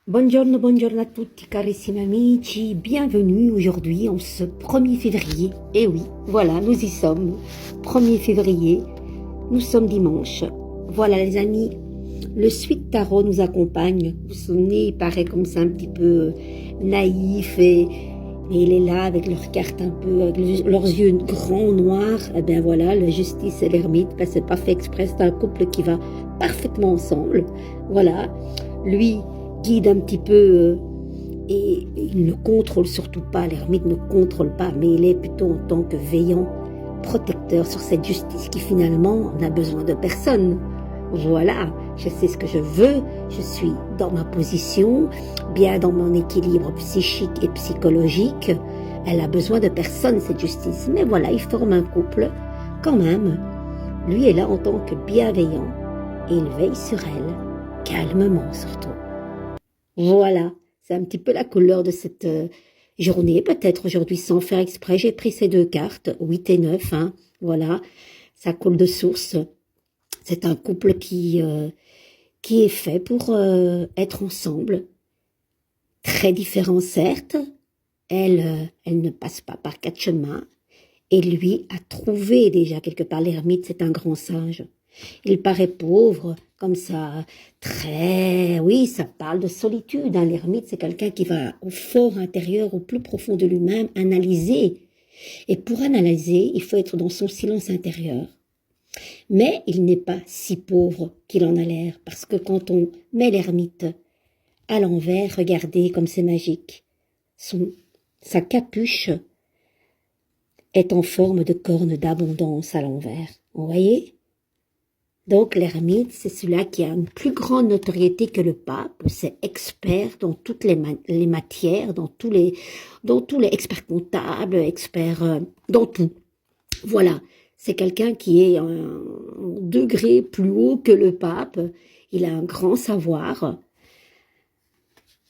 Buongiorno, buongiorno a tutti carissimi amici, bienvenue aujourd'hui en ce 1er février. Eh oui, voilà, nous y sommes. 1er février, nous sommes dimanche. Voilà les amis, le Suite Tarot nous accompagne. Vous vous souvenez, il paraît comme ça un petit peu naïf et il est là avec leurs cartes un peu, avec leurs yeux grands, noirs. Eh bien voilà, la justice et l'ermite, ben, c'est pas fait exprès, c'est un couple qui va parfaitement ensemble. Voilà, lui guide un petit peu et il ne contrôle surtout pas, l'ermite ne contrôle pas, mais il est plutôt en tant que veillant, protecteur sur cette justice qui finalement n'a besoin de personne. Voilà, je sais ce que je veux, je suis dans ma position, bien dans mon équilibre psychique et psychologique. Elle a besoin de personne, cette justice. Mais voilà, ils forment un couple quand même. Lui est là en tant que bienveillant et il veille sur elle, calmement surtout. Voilà, c'est un petit peu la couleur de cette journée. Peut-être aujourd'hui, sans faire exprès, j'ai pris ces deux cartes, 8 et 9. Hein, voilà, ça coule de source. C'est un couple qui est fait pour être ensemble. Très différent, certes. Elle ne passe pas par quatre chemins. Et lui a trouvé déjà quelque part. L'ermite, c'est un grand sage. Il paraît pauvre, comme ça, très... Oui, ça parle de solitude. Hein. L'ermite, c'est quelqu'un qui va au fort intérieur, au plus profond de lui-même, analyser. Et pour analyser, il faut être dans son silence intérieur. Mais il n'est pas si pauvre qu'il en a l'air, parce que quand on met l'ermite à l'envers, regardez comme c'est magique. Sa capuche est en forme de corne d'abondance à l'envers. Vous voyez ? Donc l'ermite, c'est celui-là qui a une plus grande notoriété que le pape, c'est expert dans toutes les matières, dans tous les experts comptables, experts dans tout. Voilà, c'est quelqu'un qui est un degré plus haut que le pape, il a un grand savoir,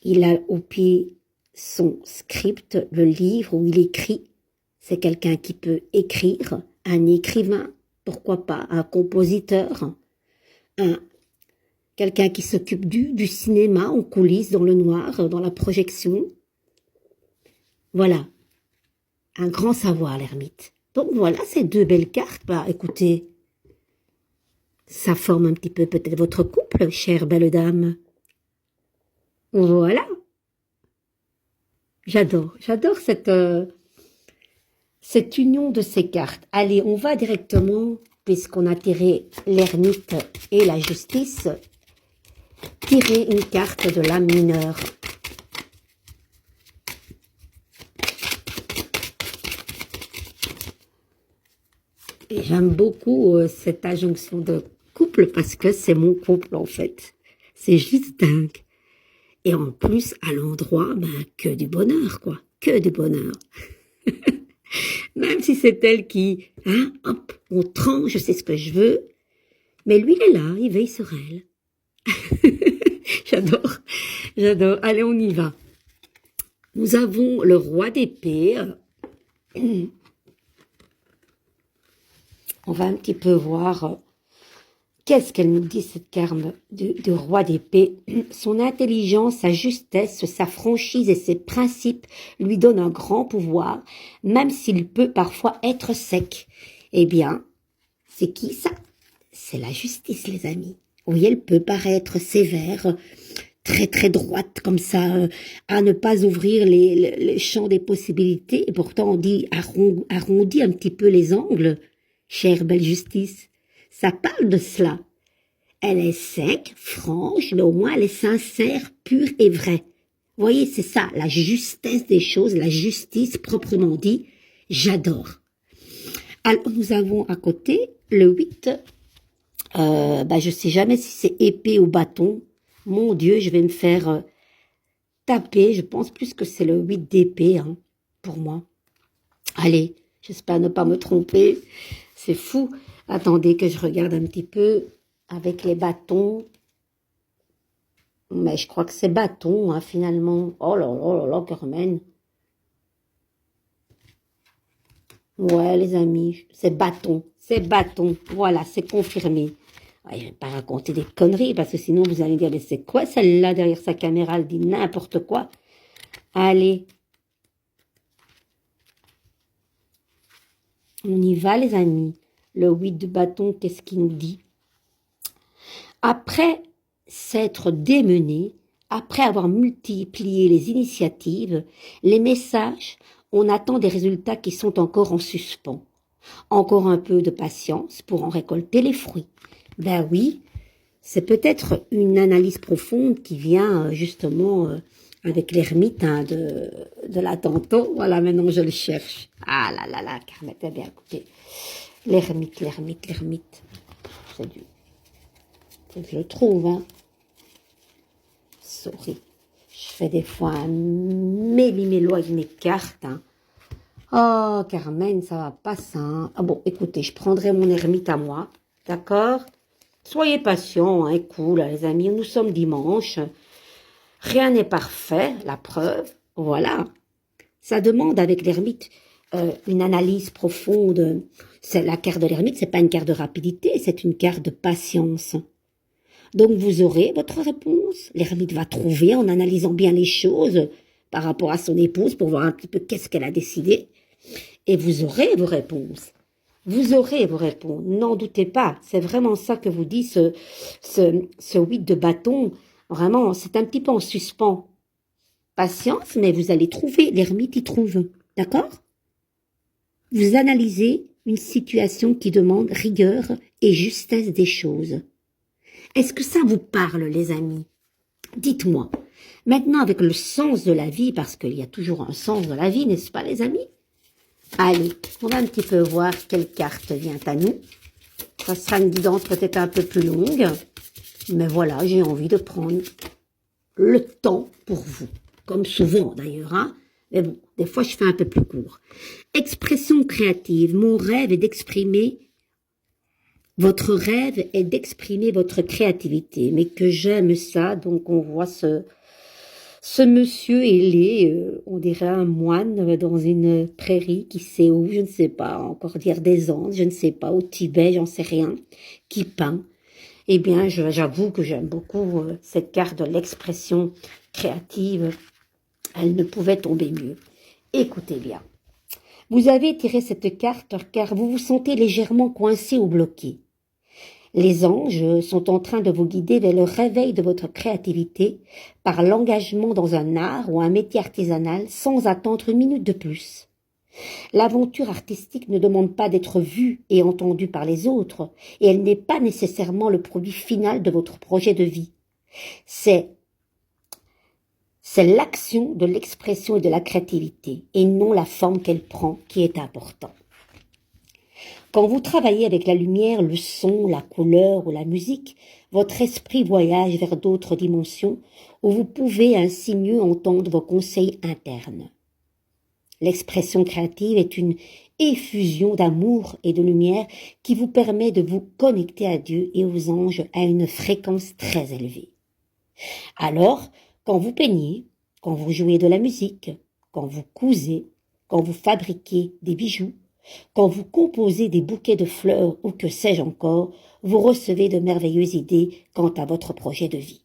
il a au pied son script, le livre où il écrit, c'est quelqu'un qui peut écrire, un écrivain, pourquoi pas, un compositeur, quelqu'un qui s'occupe du cinéma en coulisses, dans le noir, dans la projection. Voilà, un grand savoir l'ermite. Donc voilà ces deux belles cartes. Bah écoutez, ça forme un petit peu peut-être votre couple, chère belle dame. Voilà. J'adore cette union de ces cartes. Allez, on va directement, puisqu'on a tiré l'ermite et la justice, tirer une carte de l'âme mineure. Et j'aime beaucoup cette injonction de couple parce que c'est mon couple en fait. C'est juste dingue. Et en plus, à l'endroit, ben, que du bonheur, quoi. Que du bonheur. Même si c'est elle qui, hein, hop, on tranche, je sais ce que je veux. Mais lui, il est là, il veille sur elle. J'adore, j'adore. Allez, on y va. Nous avons le roi d'épée. On va un petit peu voir qu'est-ce qu'elle nous dit, cette carte du roi d'épée. Son intelligence, sa justesse, sa franchise et ses principes lui donnent un grand pouvoir, même s'il peut parfois être sec. Eh bien, c'est qui ça? C'est la justice, les amis. Oui, elle peut paraître sévère, très très droite comme ça, à ne pas ouvrir les champs des possibilités. Et pourtant, on dit arrondit un petit peu les angles. Chère belle justice, ça parle de cela. Elle est sec, franche, mais au moins elle est sincère, pure et vraie. Vous voyez, c'est ça, la justesse des choses, la justice proprement dit. J'adore. Alors, nous avons à côté le 8. Je sais jamais si c'est épée ou bâton. Mon Dieu, je vais me faire taper. Je pense plus que c'est le 8 d'épée, hein, pour moi. Allez, j'espère ne pas me tromper. C'est fou. Attendez que je regarde un petit peu avec les bâtons. Mais je crois que c'est bâton, hein, finalement. Oh là là là là, Carmen. Ouais, les amis, c'est bâton. C'est bâton. Voilà, c'est confirmé. Ouais, je vais pas raconter des conneries, parce que sinon vous allez dire, mais c'est quoi celle-là derrière sa caméra, elle dit n'importe quoi. Allez, on y va les amis. Le 8 de bâton, qu'est-ce qu'il nous dit? Après s'être démené, après avoir multiplié les initiatives, les messages, on attend des résultats qui sont encore en suspens. Encore un peu de patience pour en récolter les fruits. Ben oui, c'est peut-être une analyse profonde qui vient justement avec l'ermite hein, de la tantôt. Voilà, maintenant je le cherche. Ah là là là, Carmet, eh bien écoutez, l'ermite. C'est du... Je le trouve, hein. Sorry. Je fais des fois un méli-mélo avec mes cartes, hein. Oh, Carmen, ça va pas ça, hein. Ah bon, écoutez, je prendrai mon ermite à moi, d'accord? Soyez patients, hein, cool, les amis, nous sommes dimanche. Rien n'est parfait, la preuve, voilà. Ça demande avec l'ermite une analyse profonde. La carte de l'ermite, c'est pas une carte de rapidité, c'est une carte de patience. Donc vous aurez votre réponse. L'ermite va trouver en analysant bien les choses par rapport à son épouse pour voir un petit peu qu'est-ce qu'elle a décidé. Et vous aurez vos réponses. Vous aurez vos réponses, n'en doutez pas. C'est vraiment ça que vous dit ce 8 de bâton. Vraiment, c'est un petit peu en suspens. Patience, mais vous allez trouver. L'ermite y trouve. D'accord? Vous analysez une situation qui demande rigueur et justesse des choses. Est-ce que ça vous parle, les amis? Dites-moi. Maintenant, avec le sens de la vie, parce qu'il y a toujours un sens de la vie, n'est-ce pas, les amis? Allez, on va un petit peu voir quelle carte vient à nous. Ça sera une guidance peut-être un peu plus longue. Mais voilà, j'ai envie de prendre le temps pour vous. Comme souvent d'ailleurs, hein. Mais bon, des fois je fais un peu plus court. Expression créative. Mon rêve est d'exprimer... Votre rêve est d'exprimer votre créativité. Mais que j'aime ça, donc on voit ce monsieur ailé, on dirait un moine dans une prairie qui sait où, je ne sais pas, encore dire des Andes, je ne sais pas, au Tibet, j'en sais rien, qui peint. Eh bien, j'avoue que j'aime beaucoup cette carte de l'expression créative. Elle ne pouvait tomber mieux. Écoutez bien. Vous avez tiré cette carte car vous vous sentez légèrement coincé ou bloqué. Les anges sont en train de vous guider vers le réveil de votre créativité par l'engagement dans un art ou un métier artisanal sans attendre une minute de plus. L'aventure artistique ne demande pas d'être vue et entendue par les autres, et elle n'est pas nécessairement le produit final de votre projet de vie. C'est l'action de l'expression et de la créativité, et non la forme qu'elle prend qui est important. Quand vous travaillez avec la lumière, le son, la couleur ou la musique, votre esprit voyage vers d'autres dimensions où vous pouvez ainsi mieux entendre vos conseils internes. L'expression créative est une effusion d'amour et de lumière qui vous permet de vous connecter à Dieu et aux anges à une fréquence très élevée. Alors, quand vous peignez, quand vous jouez de la musique, quand vous cousez, quand vous fabriquez des bijoux, quand vous composez des bouquets de fleurs ou que sais-je encore, vous recevez de merveilleuses idées quant à votre projet de vie.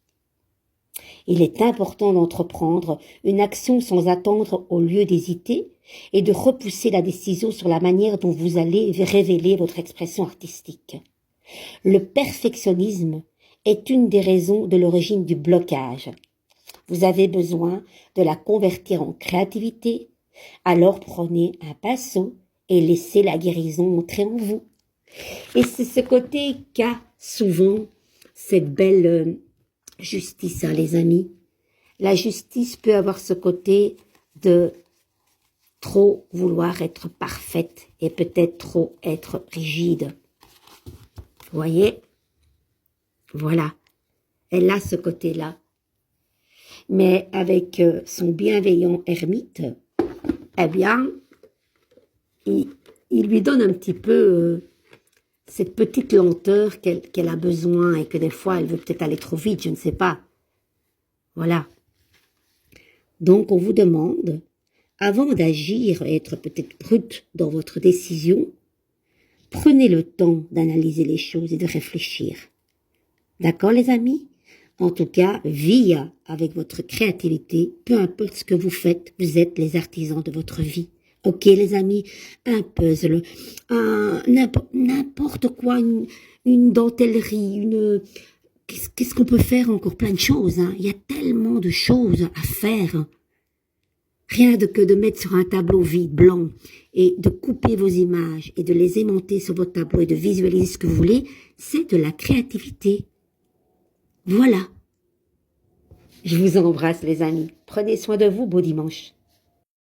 Il est important d'entreprendre une action sans attendre au lieu d'hésiter et de repousser la décision sur la manière dont vous allez révéler votre expression artistique. Le perfectionnisme est une des raisons de l'origine du blocage. Vous avez besoin de la convertir en créativité, alors prenez un pinceau et laissez la guérison entrer en vous. Et c'est ce côté qu'a souvent cette belle justice, hein, les amis. La justice peut avoir ce côté de trop vouloir être parfaite et peut-être trop être rigide. Vous voyez? Voilà. Elle a ce côté-là. Mais avec son bienveillant ermite, eh bien, il lui donne un petit peu cette petite lenteur qu'elle a besoin et que des fois, elle veut peut-être aller trop vite, je ne sais pas. Voilà. Donc, on vous demande, avant d'agir et être peut-être brute dans votre décision, prenez le temps d'analyser les choses et de réfléchir. D'accord les amis? En tout cas, via avec votre créativité, peu importe ce que vous faites, vous êtes les artisans de votre vie. Ok les amis, un puzzle, n'importe quoi, une dentellerie, qu'est-ce qu'on peut faire encore? Plein de choses, hein. Il y a tellement de choses à faire. Rien que de mettre sur un tableau vide, blanc, et de couper vos images et de les aimanter sur votre tableau et de visualiser ce que vous voulez, c'est de la créativité. Voilà. Je vous embrasse les amis. Prenez soin de vous, beau dimanche.